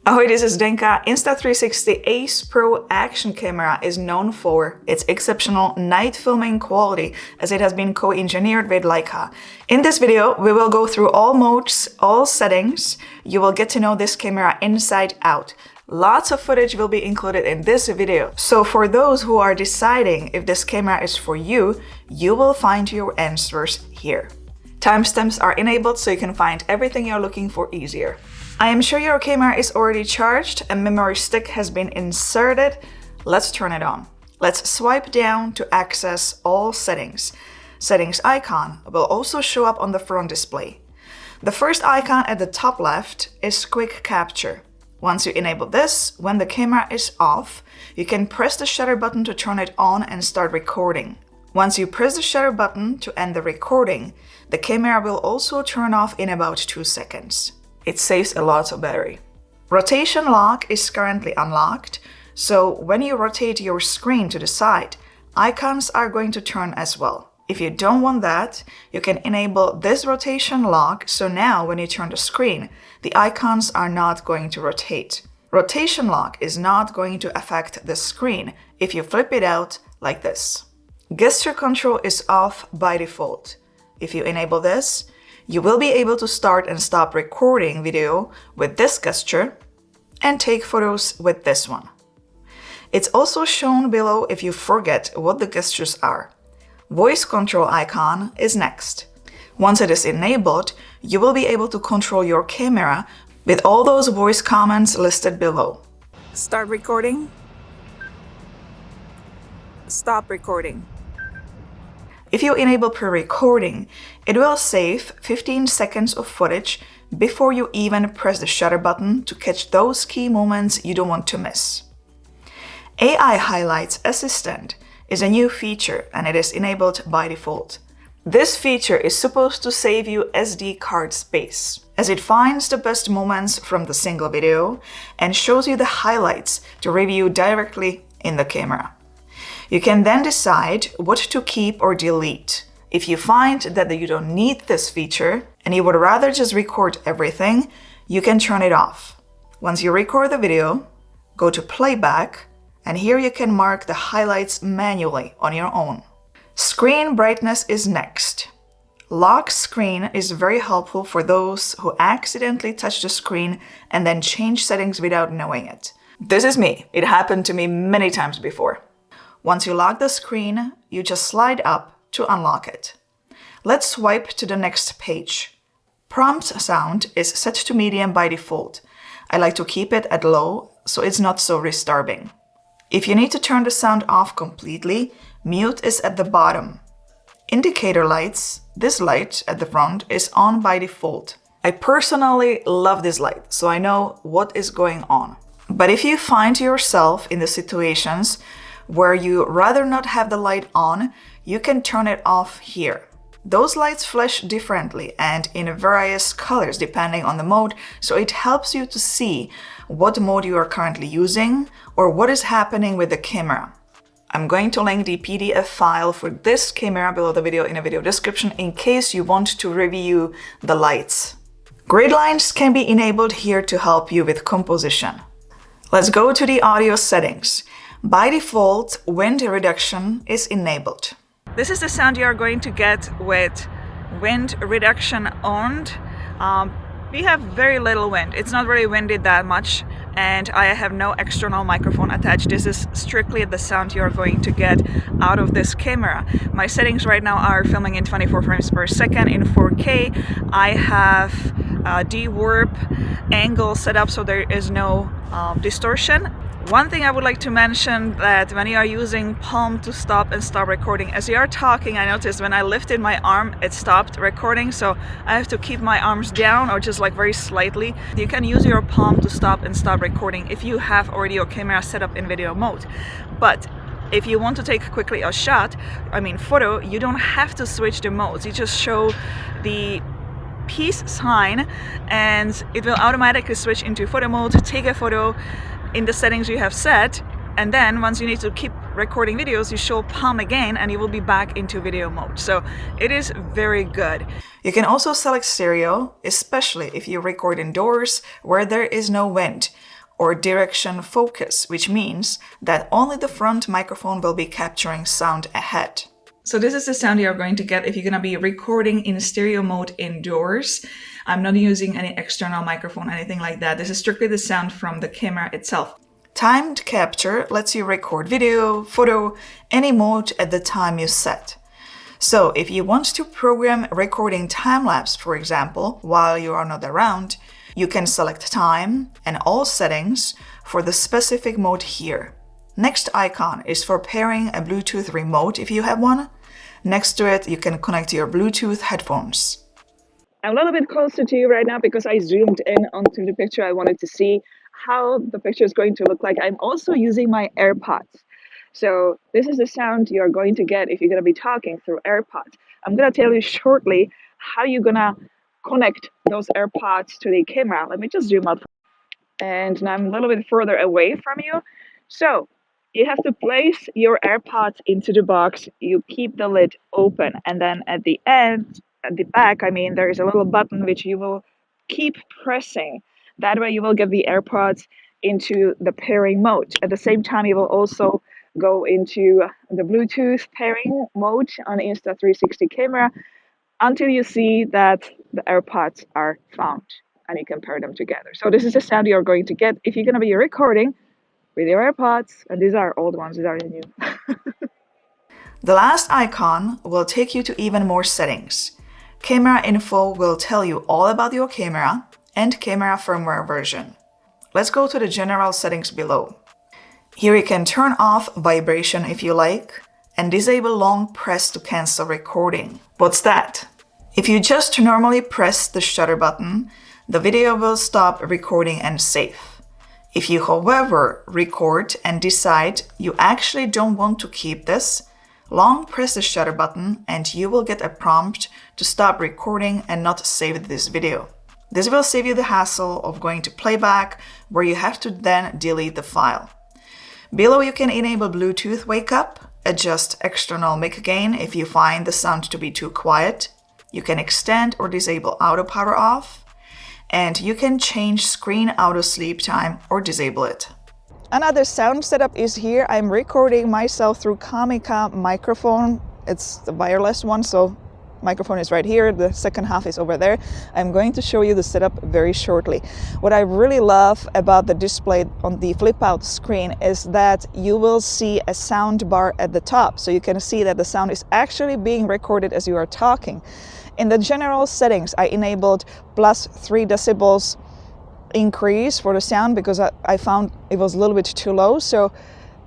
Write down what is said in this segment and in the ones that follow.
Ahoy, this is Zdenka. Insta360 ACE PRO action camera is known for its exceptional night filming quality, as it has been co-engineered with Leica. In this video, we will go through all modes, all settings. You will get to know this camera inside out. Lots of footage will be included in this video. So for those who are deciding if this camera is for you, you will find your answers here. Timestamps are enabled so you can find everything you're looking for easier. I am sure your camera is already charged, a memory stick has been inserted. Let's turn it on. Let's swipe down to access all settings. Settings icon will also show up on the front display. The first icon at the top left is quick capture. Once you enable this, when the camera is off, you can press the shutter button to turn it on and start recording. Once you press the shutter button to end the recording, the camera will also turn off in about 2 seconds. It saves a lot of battery. Rotation lock is currently unlocked, so when you rotate your screen to the side, icons are going to turn as well. If you don't want that, you can enable this rotation lock, so now when you turn the screen, the icons are not going to rotate. Rotation lock is not going to affect the screen if you flip it out like this. Gesture control is off by default. If you enable this, you will be able to start and stop recording video with this gesture and take photos with this one. It's also shown below if you forget what the gestures are. Voice control icon is next. Once it is enabled, you will be able to control your camera with all those voice commands listed below. Start recording. Stop recording. If you enable pre-recording, it will save 15 seconds of footage before you even press the shutter button to catch those key moments you don't want to miss. AI Highlights Assistant is a new feature and it is enabled by default. This feature is supposed to save you SD card space, as it finds the best moments from the single video and shows you the highlights to review directly in the camera. You can then decide what to keep or delete. If you find that you don't need this feature and you would rather just record everything, you can turn it off. Once you record the video, go to playback, and here you can mark the highlights manually on your own. Screen brightness is next. Lock screen is very helpful for those who accidentally touch the screen and then change settings without knowing it. This is me. It happened to me many times before. Once you lock the screen, you just slide up to unlock it. Let's swipe to the next page. Prompt sound is set to medium by default. I like to keep it at low so it's not so disturbing. If you need to turn the sound off completely, mute is at the bottom. Indicator lights, this light at the front is on by default. I personally love this light, so I know what is going on. But if you find yourself in the situations where you rather not have the light on, you can turn it off here. Those lights flash differently and in various colors depending on the mode, so it helps you to see what mode you are currently using or what is happening with the camera. I'm going to link the PDF file for this camera below the video in a video description in case you want to review the lights. Grid lines can be enabled here to help you with composition. Let's go to the audio settings. By default, wind reduction is enabled. This is the sound you are going to get with wind reduction on. We have very little wind. It's not really windy that much, and I have no external microphone attached. This is strictly the sound you're going to get out of this camera. My settings right now are filming in 24 frames per second in 4K. I have de-warp angle set up so there is no distortion. One thing I would like to mention that when you are using palm to stop and stop recording, as you are talking, I noticed when I lifted my arm, it stopped recording, so I have to keep my arms down or just like very slightly. You can use your palm to stop and stop recording if you have already your camera set up in video mode. But if you want to take quickly a shot, photo, you don't have to switch the modes. You just show the peace sign and it will automatically switch into photo mode, take a photo in the settings you have set, and then once you need to keep recording videos, you show palm again and you will be back into video mode. So it is very good. You can also select stereo, especially if you record indoors where there is no wind. or direction focus, which means that only the front microphone will be capturing sound ahead. So this is the sound you're going to get if you're going to be recording in stereo mode indoors. I'm not using any external microphone, anything like that. This is strictly the sound from the camera itself. Timed capture lets you record video, photo, any mode at the time you set. So if you want to program recording time-lapse, for example, while you are not around, you can select time and all settings for the specific mode here. Next icon is for pairing a Bluetooth remote if you have one. Next to it, you can connect your Bluetooth headphones. I'm a little bit closer to you right now because I zoomed in onto the picture. I wanted to see how the picture is going to look like. I'm also using my AirPods. So this is the sound you're going to get if you're going to be talking through AirPods. I'm going to tell you shortly how you're going to connect those AirPods to the camera. Let me just zoom out. And now I'm a little bit further away from you. So you have to place your AirPods into the box. You keep the lid open. And then at the end, at the back, there is a little button which you will keep pressing. That way you will get the AirPods into the pairing mode. At the same time, you will also go into the Bluetooth pairing mode on the Insta360 camera until you see that the AirPods are found and you can pair them together. So this is the sound you're going to get if you're going to be recording with your AirPods. And these are old ones, these are new. The last icon will take you to even more settings. Camera info will tell you all about your camera and camera firmware version. Let's go to the general settings below. Here you can turn off vibration if you like and disable long press to cancel recording. What's that? If you just normally press the shutter button, the video will stop recording and save. If you, however, record and decide you actually don't want to keep this, long press the shutter button and you will get a prompt to stop recording and not save this video. This will save you the hassle of going to playback where you have to then delete the file. Below you can enable Bluetooth wake up, adjust external mic gain if you find the sound to be too quiet. You can extend or disable auto power off, and you can change screen auto sleep time or disable it. Another sound setup is here. I'm recording myself through Kamika microphone. It's the wireless one, so microphone is right here, the second half is over there. I'm going to show you the setup very shortly. What I really love about the display on the flip out screen is that you will see a sound bar at the top, so you can see that the sound is actually being recorded as you are talking. In the general settings, I enabled +3 decibels increase for the sound because I found it was a little bit too low. So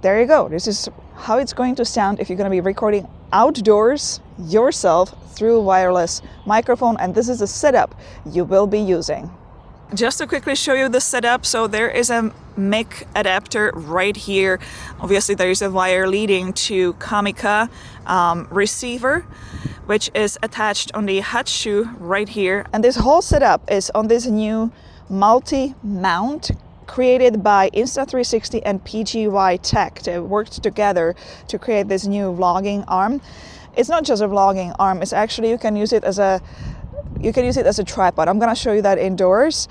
there you go. This is how it's going to sound if you're going to be recording outdoors yourself through wireless microphone, and this is the setup you will be using. Just to quickly show you the setup, so there is a mic adapter right here. Obviously there is a wire leading to Kamika receiver, which is attached on the hot shoe right here. And this whole setup is on this new multi-mount created by Insta360 and PGY Tech. They worked together to create this new vlogging arm. It's not just a vlogging arm, it's actually you can use it as a tripod. I'm gonna show you that indoors.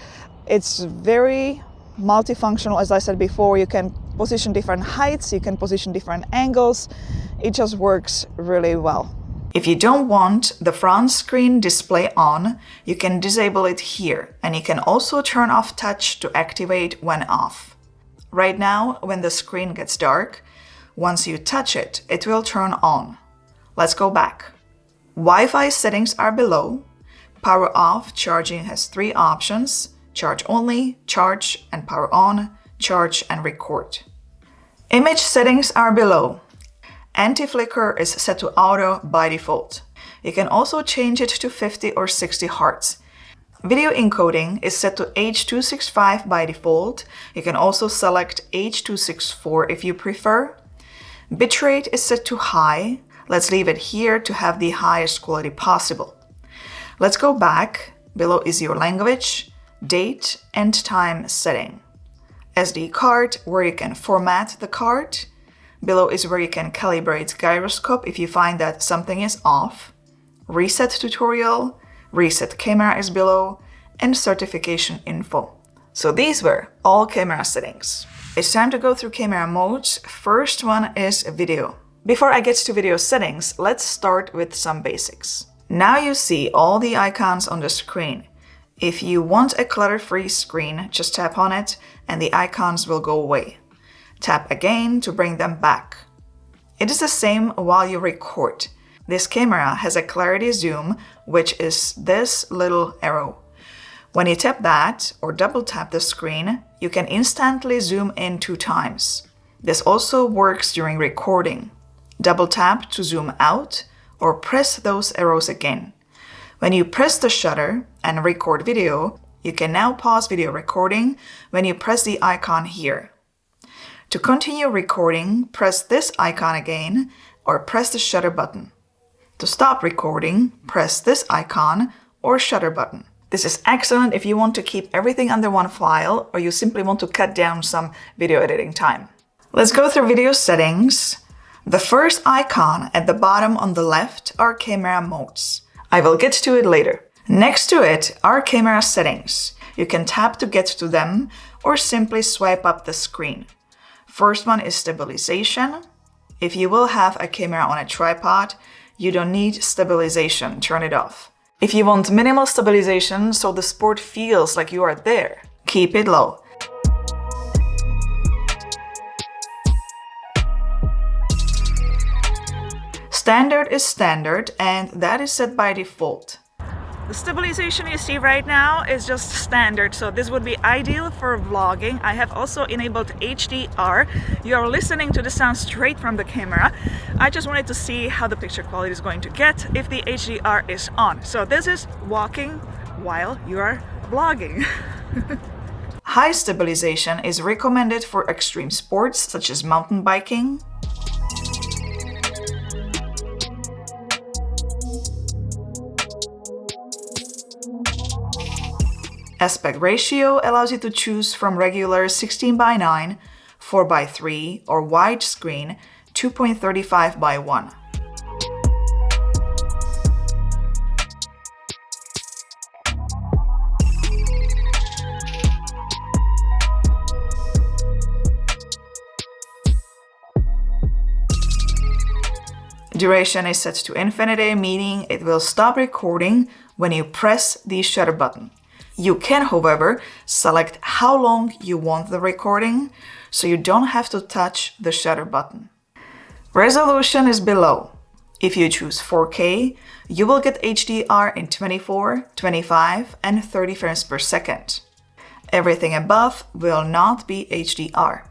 It's very multifunctional, as I said before. You can position different heights, you can position different angles. It just works really well. If you don't want the front screen display on, you can disable it here, and you can also turn off touch to activate when off. Right now, when the screen gets dark, once you touch it, it will turn on. Let's go back. Wi-Fi settings are below. Power off charging has 3 options: charge only, charge and power on, charge and record. Image settings are below. Anti-flicker is set to auto by default. You can also change it to 50 or 60 Hz. Video encoding is set to H.265 by default. You can also select H.264 if you prefer. Bitrate is set to high. Let's leave it here to have the highest quality possible. Let's go back. Below is your language, date and time setting. SD card, where you can format the card. Below is where you can calibrate gyroscope if you find that something is off. Reset tutorial, reset camera is below, and certification info. So these were all camera settings. It's time to go through camera modes. First one is video. Before I get to video settings, let's start with some basics. Now you see all the icons on the screen. If you want a clutter-free screen, just tap on it and the icons will go away. Tap again to bring them back. It is the same while you record. This camera has a clarity zoom, which is this little arrow. When you tap that or double tap the screen, you can instantly zoom in 2 times. This also works during recording. Double tap to zoom out or press those arrows again. When you press the shutter and record video, you can now pause video recording when you press the icon here. To continue recording, press this icon again or press the shutter button. To stop recording, press this icon or shutter button. This is excellent if you want to keep everything under one file or you simply want to cut down some video editing time. Let's go through video settings. The first icon at the bottom on the left are camera modes. I will get to it later. Next to it are camera settings. You can tap to get to them or simply swipe up the screen. First one is stabilization. If you will have a camera on a tripod, you don't need stabilization, turn it off. If you want minimal stabilization so the sport feels like you are there, keep it low. Standard is standard and that is set by default. The stabilization you see right now is just standard, so this would be ideal for vlogging. I have also enabled HDR. You are listening to the sound straight from the camera. I just wanted to see how the picture quality is going to get if the HDR is on. So this is walking while you are vlogging. High stabilization is recommended for extreme sports such as mountain biking, aspect ratio allows you to choose from regular 16:9, 4:3, or widescreen 2.35:1. Duration is set to infinity, meaning it will stop recording when you press the shutter button. You can, however, select how long you want the recording, so you don't have to touch the shutter button. Resolution is below. If you choose 4K, you will get HDR in 24, 25, and 30 frames per second. Everything above will not be HDR.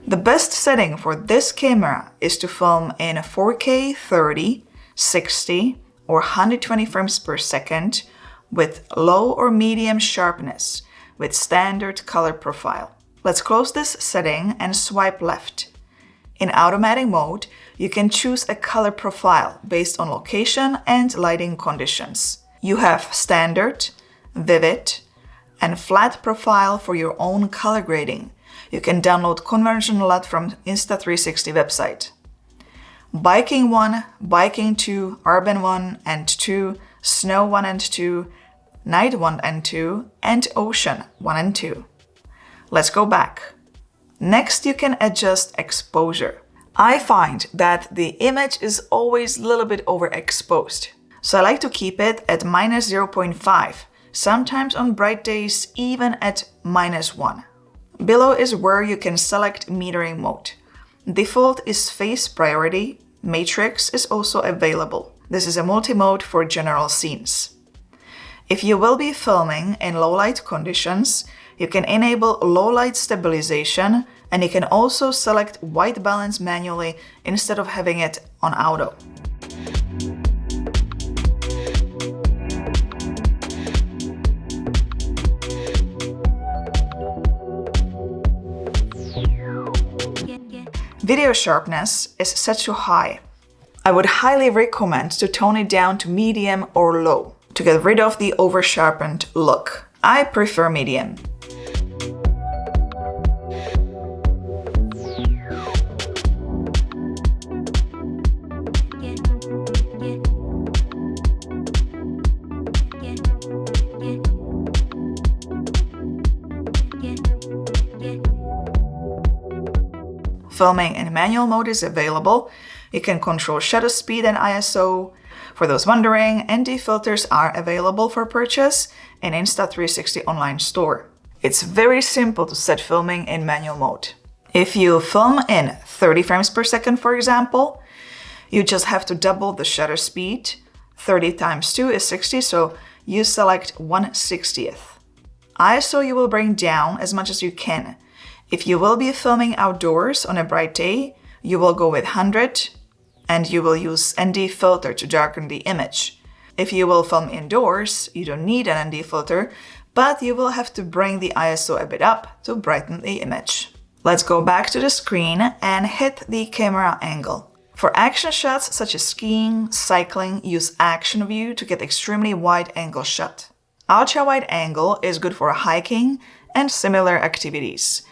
The best setting for this camera is to film in 4K 30, 60, or 120 frames per second with low or medium sharpness with standard color profile. Let's close this setting and swipe left. In automatic mode, you can choose a color profile based on location and lighting conditions. You have standard, vivid, and flat profile for your own color grading. You can download conversion LUT from Insta360 website. Biking 1, Biking 2, Urban 1 and 2, Snow 1 and 2, Night 1 and 2, and Ocean 1 and 2. Let's go back. Next, you can adjust exposure. I find that the image is always a little bit overexposed, so I like to keep it at -0.5, sometimes on bright days even at -1. Below is where you can select metering mode. Default is face priority, matrix is also available. This is a multi-mode for general scenes. If you will be filming in low light conditions, you can enable low light stabilization and you can also select white balance manually instead of having it on auto. Video sharpness is set to high. I would highly recommend to tone it down to medium or low to get rid of the over-sharpened look. I prefer medium. Filming in manual mode is available. You can control shutter speed and ISO. For those wondering, ND filters are available for purchase in Insta360 online store. It's very simple to set filming in manual mode. If you film in 30 frames per second, for example, you just have to double the shutter speed. 30 times 2 is 60, so you select 1/60th. ISO you will bring down as much as you can. If you will be filming outdoors on a bright day, you will go with 100 and you will use ND filter to darken the image. If you will film indoors, you don't need an ND filter, but you will have to bring the ISO a bit up to brighten the image. Let's go back to the screen and hit the camera angle. For action shots such as skiing, cycling, use action view to get extremely wide angle shot. Ultra wide angle is good for hiking and similar activities.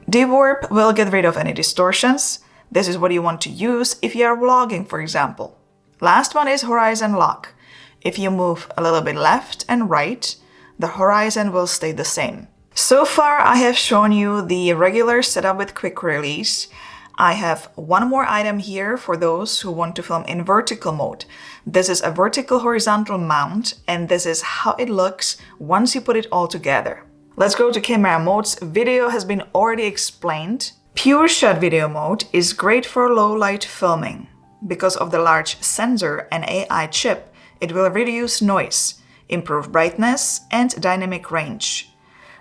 Dewarp will get rid of any distortions. This is what you want to use if you are vlogging, for example. Last one is horizon lock. If you move a little bit left and right, the horizon will stay the same. So far, I have shown you the regular setup with quick release. I have one more item here for those who want to film in vertical mode. This is a vertical horizontal mount, and this is how it looks once you put it all together. Let's go to camera modes. Video has been already explained. Pure shot video mode is great for low light filming. Because of the large sensor and AI chip, it will reduce noise, improve brightness, and dynamic range.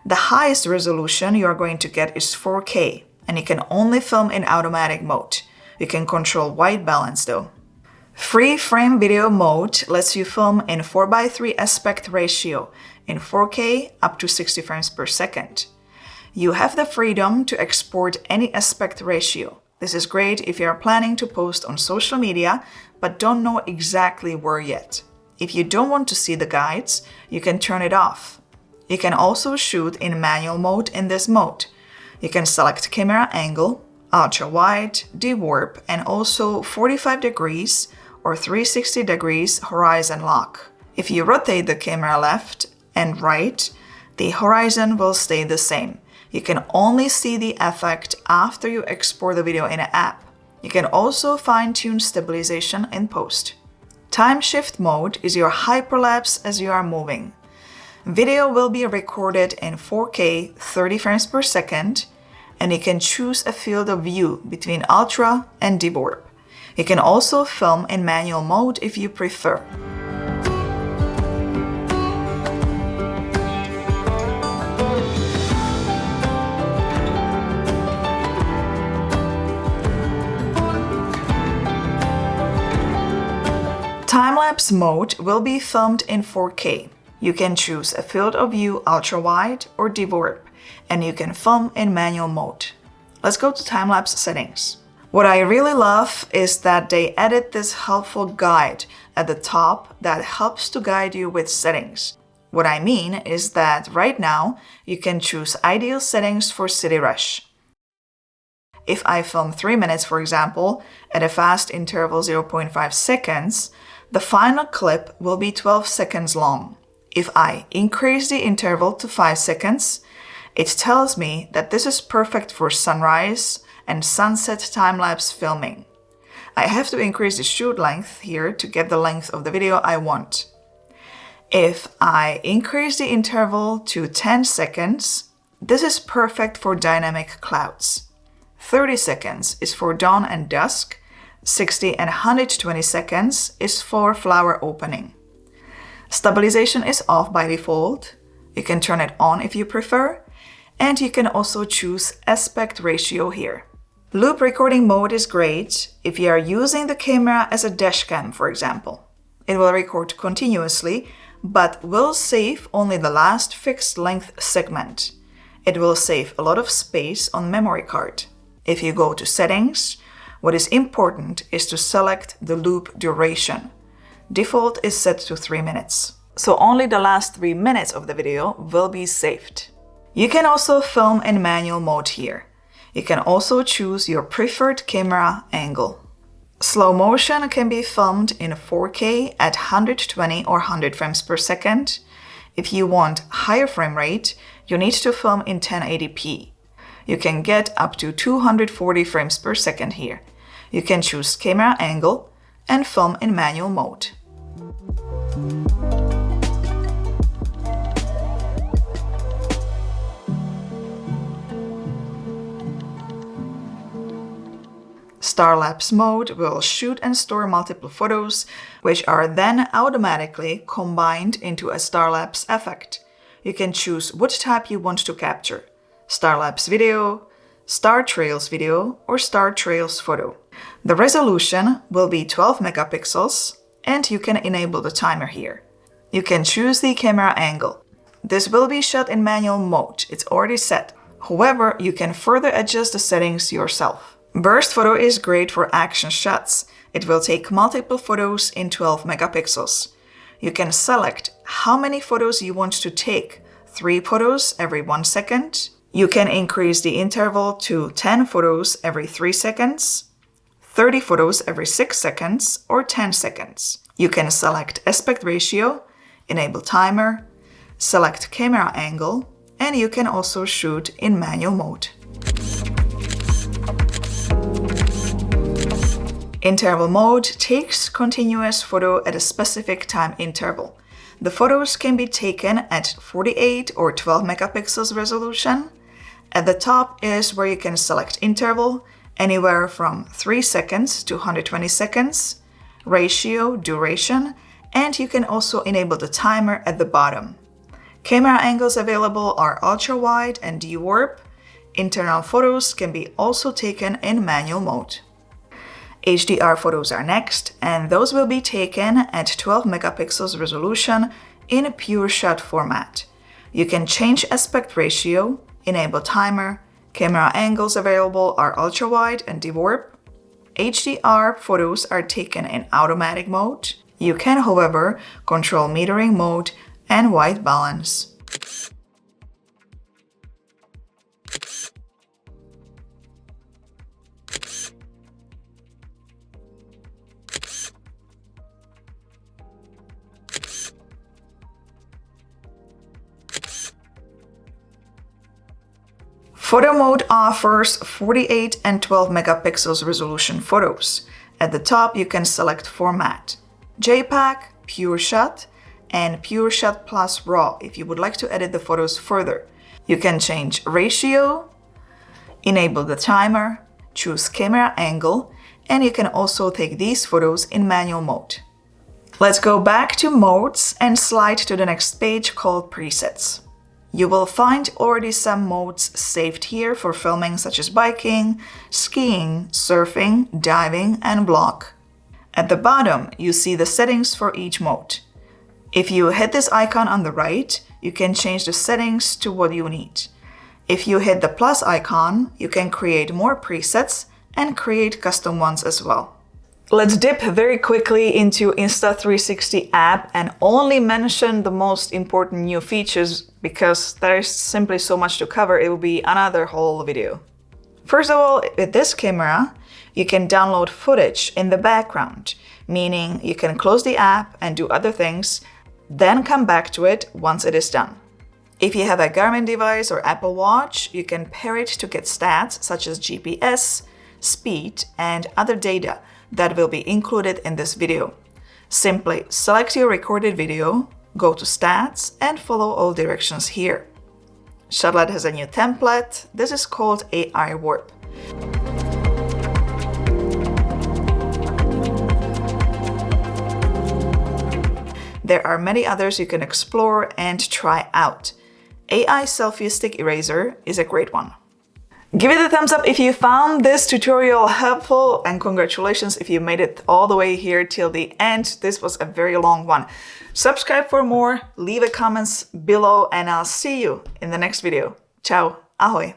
The highest resolution you are going to get is 4K, and you can only film in automatic mode. You can control white balance though. Free frame video mode lets you film in 4:3 aspect ratio in 4K up to 60 frames per second. You have the freedom to export any aspect ratio. This is great if you are planning to post on social media but don't know exactly where yet. If you don't want to see the guides, you can turn it off. You can also shoot in manual mode in this mode. You can select camera angle, ultra wide, dewarp, and also 45 degrees or 360 degrees horizon lock. If you rotate the camera left and right, the horizon will stay the same. You can only see the effect after you export the video in an app. You can also fine-tune stabilization in post. Timeshift mode is your hyperlapse as you are moving. Video will be recorded in 4K 30 frames per second, and you can choose a field of view between ultra and dewarp. You can also film in manual mode if you prefer. Timelapse mode will be filmed in 4K. You can choose a field of view ultra wide or dewarp, and you can film in manual mode. Let's go to timelapse settings. What I really love is that they added this helpful guide at the top that helps to guide you with settings. What I mean is that right now you can choose ideal settings for city rush. If I film 3 minutes, for example, at a fast interval 0.5 seconds, the final clip will be 12 seconds long. If I increase the interval to 5 seconds, it tells me that this is perfect for sunrise and sunset time-lapse filming. I have to increase the shoot length here to get the length of the video I want. If I increase the interval to 10 seconds, this is perfect for dynamic clouds. 30 seconds is for dawn and dusk, 60 and 120 seconds is for flower opening. Stabilization is off by default. You can turn it on if you prefer, and you can also choose aspect ratio here. Loop recording mode is great if you are using the camera as a dashcam, for example. It will record continuously, but will save only the last fixed length segment. It will save a lot of space on memory card. If you go to settings, What is important is to select the loop duration. Default is set to 3 minutes. So only the last 3 minutes of the video will be saved. You can also film in manual mode here. You can also choose your preferred camera angle. Slow motion can be filmed in 4K at 120 or 100 frames per second. If you want higher frame rate, you need to film in 1080p. You can get up to 240 frames per second here. You can choose camera angle and film in manual mode. Starlapse mode will shoot and store multiple photos, which are then automatically combined into a Starlapse effect. You can choose what type you want to capture: Starlapse video, Star Trails video, or Star Trails photo. The resolution will be 12 megapixels, and you can enable the timer here. You can choose the camera angle. This will be shot in manual mode, it's already set. However, you can further adjust the settings yourself. Burst photo is great for action shots. It will take multiple photos in 12 megapixels. You can select how many photos you want to take, 3 photos every 1 second. You can increase the interval to 10 photos every 3 seconds, 30 photos every 6 seconds, or 10 seconds. You can select aspect ratio, enable timer, select camera angle, and you can also shoot in manual mode. Interval mode takes continuous photo at a specific time interval. The photos can be taken at 48 or 12 megapixels resolution. At the top is where you can select interval, anywhere from 3 seconds to 120 seconds, ratio, duration, and you can also enable the timer at the bottom. Camera angles available are ultra-wide and de-warp. Internal photos can be also taken in manual mode. HDR photos are next, and those will be taken at 12 megapixels resolution in a pure shot format. You can change aspect ratio, enable timer, camera angles available are ultra-wide and de-warp. HDR photos are taken in automatic mode. You can, however, control metering mode and white balance. Photo mode offers 48 and 12 megapixels resolution photos. At the top, you can select format: JPEG, Pure Shot, and Pure Shot plus RAW if you would like to edit the photos further. You can change ratio, enable the timer, choose camera angle, and you can also take these photos in manual mode. Let's go back to modes and slide to the next page called presets. You will find already some modes saved here for filming, such as biking, skiing, surfing, diving, and vlog. At the bottom, you see the settings for each mode. If you hit this icon on the right, you can change the settings to what you need. If you hit the plus icon, you can create more presets and create custom ones as well. Let's dip very quickly into Insta360 App and only mention the most important new features because there is simply so much to cover. It will be another whole video. First of all, with this camera, you can download footage in the background, meaning you can close the app and do other things, then come back to it once it is done. If you have a Garmin device or Apple Watch, you can pair it to get stats such as GPS, speed, and other data that will be included in this video. Simply select your recorded video, go to Stats, and follow all directions here. Shotlet has a new template. This is called AI Warp. There are many others you can explore and try out. AI Selfie Stick Eraser is a great one. Give it a thumbs up if you found this tutorial helpful, and congratulations if you made it all the way here till the end. This was a very long one. Subscribe for more, leave a comments below, and I'll see you in the next video. Ciao, ahoj!